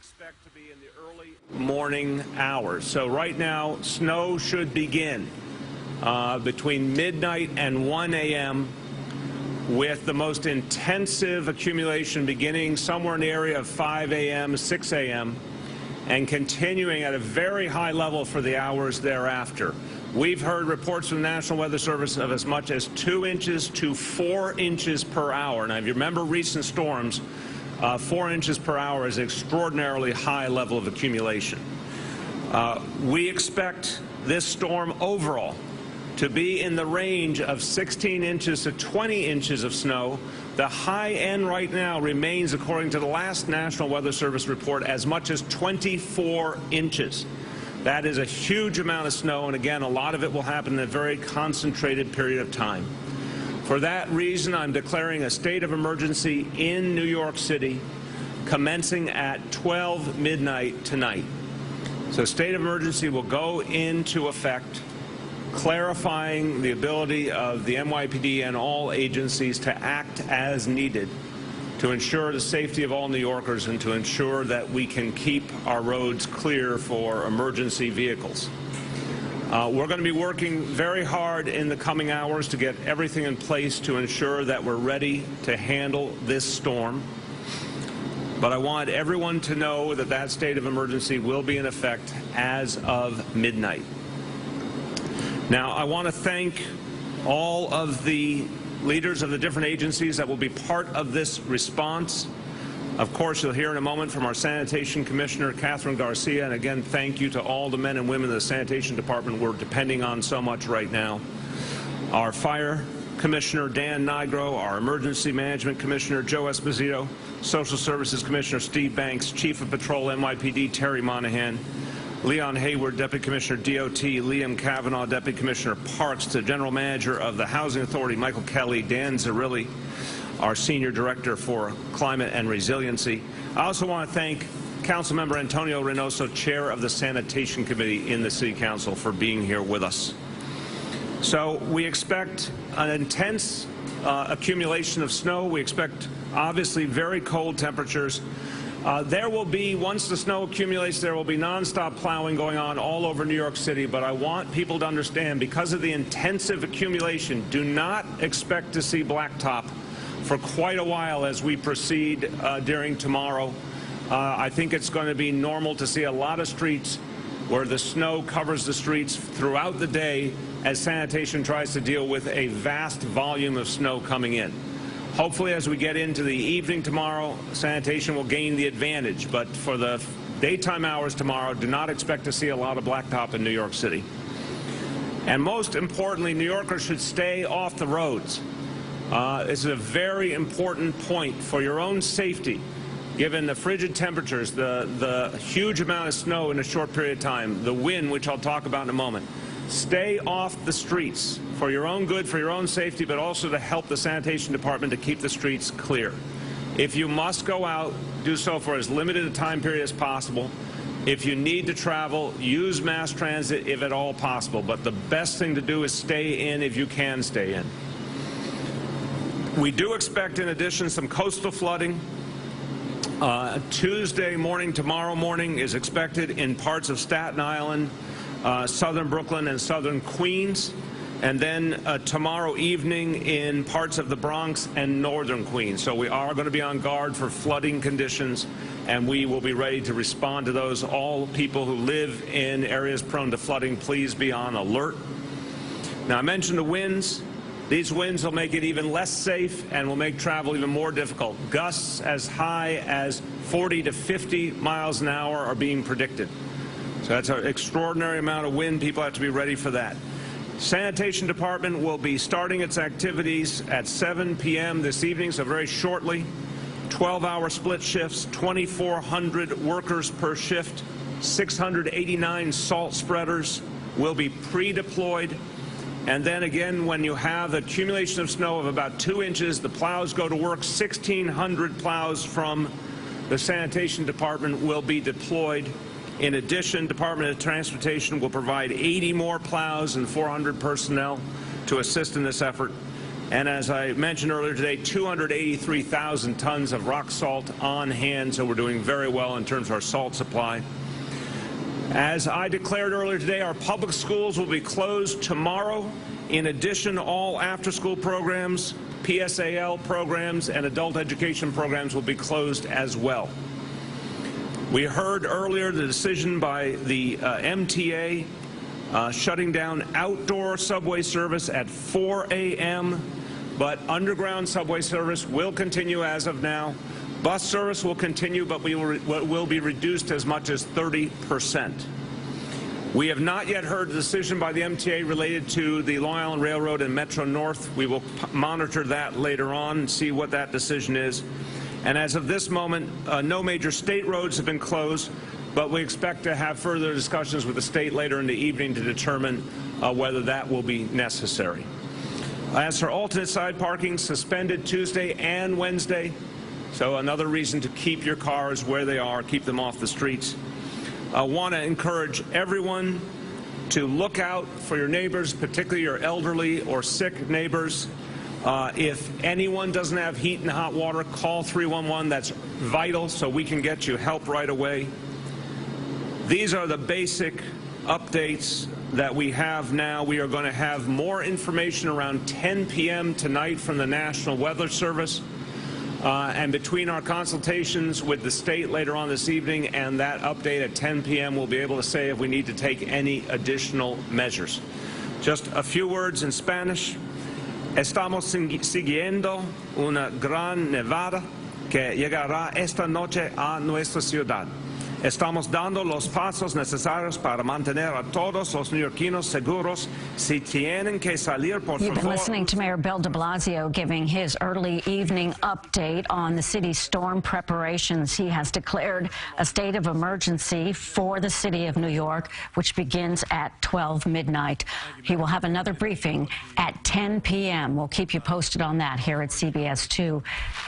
expect to be in the early morning hours. So right now, snow should begin between midnight and 1 a.m. with the most intensive accumulation beginning somewhere in the area of 5 a.m., 6 a.m., and continuing at a very high level for the hours thereafter. We've heard reports from the National Weather Service of as much as 2 inches to 4 inches per hour. Now, if you remember recent storms, 4 inches per hour is an extraordinarily high level of accumulation. We expect this storm overall to be in the range of 16 inches to 20 inches of snow. The high end right now remains, according to the last National Weather Service report, as much as 24 inches. That is a huge amount of snow, and again, a lot of it will happen in a very concentrated period of time. For that reason, I'm declaring a state of emergency in New York City commencing at 12 midnight tonight. So state of emergency will go into effect, clarifying the ability of the NYPD and all agencies to act as needed to ensure the safety of all New Yorkers and to ensure that we can keep our roads clear for emergency vehicles. We're going to be working very hard in the coming hours to get everything in place to ensure that we're ready to handle this storm. But I want everyone to know that that state of emergency will be in effect as of midnight. Now, I want to thank all of the leaders of the different agencies that will be part of this response. Of course, you'll hear in a moment from our Sanitation Commissioner, Catherine Garcia, and again, thank you to all the men and women in the Sanitation Department we're depending on so much right now. Our Fire Commissioner, Dan Nigro, our Emergency Management Commissioner, Joe Esposito, Social Services Commissioner, Steve Banks, Chief of Patrol, NYPD, Terry Monahan, Leon Hayward, Deputy Commissioner, DOT, Liam Kavanaugh, Deputy Commissioner, Parks, the General Manager of the Housing Authority, Michael Kelly, Dan Zarilli, our Senior Director for Climate and Resiliency. I also want to thank Councilmember Antonio Reynoso, Chair of the Sanitation Committee in the City Council, for being here with us. So we expect an intense accumulation of snow. We expect, obviously, very cold temperatures. There will be, once the snow accumulates, there will be nonstop plowing going on all over New York City, but I want people to understand, because of the intensive accumulation, do not expect to see blacktop for quite a while as we proceed during tomorrow. I think it's going to be normal to see a lot of streets where the snow covers the streets throughout the day as sanitation tries to deal with a vast volume of snow coming in. Hopefully, as we get into the evening tomorrow, sanitation will gain the advantage. But for the daytime hours tomorrow, do not expect to see a lot of blacktop in New York City. And most importantly, New Yorkers should stay off the roads. This is a very important point for your own safety, given the frigid temperatures, the huge amount of snow in a short period of time, the wind, which I'll talk about in a moment. Stay off the streets for your own good, for your own safety, but also to help the Sanitation Department to keep the streets clear. If you must go out, do so for as limited a time period as possible. If you need to travel, use mass transit if at all possible. But the best thing to do is stay in if you can stay in. We do expect, in addition, some coastal flooding. Tuesday morning, tomorrow morning, is expected in parts of Staten Island, southern Brooklyn, and southern Queens. And then tomorrow evening in parts of the Bronx and northern Queens. So we are going to be on guard for flooding conditions, and we will be ready to respond to those. All people who live in areas prone to flooding, please be on alert. Now, I mentioned the winds. These winds will make it even less safe and will make travel even more difficult. Gusts as high as 40 to 50 miles an hour are being predicted. So that's an extraordinary amount of wind. People have to be ready for that. Sanitation Department will be starting its activities at 7 p.m. this evening, so very shortly. 12-hour split shifts, 2,400 workers per shift, 689 salt spreaders will be pre-deployed. And then again, when you have the accumulation of snow of about 2 inches, the plows go to work. 1,600 plows from the Sanitation Department will be deployed. In addition, Department of Transportation will provide 80 more plows and 400 personnel to assist in this effort. And as I mentioned earlier today, 283,000 tons of rock salt on hand, so we're doing very well in terms of our salt supply. As I declared earlier today, our public schools will be closed tomorrow. In addition, all after-school programs, PSAL programs, and adult education programs will be closed as well. We heard earlier the decision by the MTA shutting down outdoor subway service at 4 a.m., but underground subway service will continue as of now. Bus service will continue, but will be reduced as much as 30%. We have not yet heard the decision by the MTA related to the Long Island Railroad and Metro North. We will monitor that later on and see what that decision is. And as of this moment, no major state roads have been closed, but we expect to have further discussions with the state later in the evening to determine whether that will be necessary. As for alternate side parking, suspended Tuesday and Wednesday, so another reason to keep your cars where they are, keep them off the streets. I want to encourage everyone to look out for your neighbors, particularly your elderly or sick neighbors. If anyone doesn't have heat and hot water, call 311. That's vital so we can get you help right away. These are the basic updates that we have now. We are going to have more information around 10 p.m. tonight from the National Weather Service. And between our consultations with the state later on this evening and that update at 10 p.m., we'll be able to say if we need to take any additional measures. Just a few words in Spanish. Estamos siguiendo una gran nevada que llegará esta noche a nuestra ciudad. Estamos dando los pasos necesarios para mantener a todos los neoyorquinos seguros. Si tienen que salir, por favor. You've been listening to Mayor Bill de Blasio giving his early evening update on the city's storm preparations. He has declared a state of emergency for the city of New York, which begins at 12 midnight. He will have another briefing at 10 p.m. We'll keep you posted on that here at CBS 2.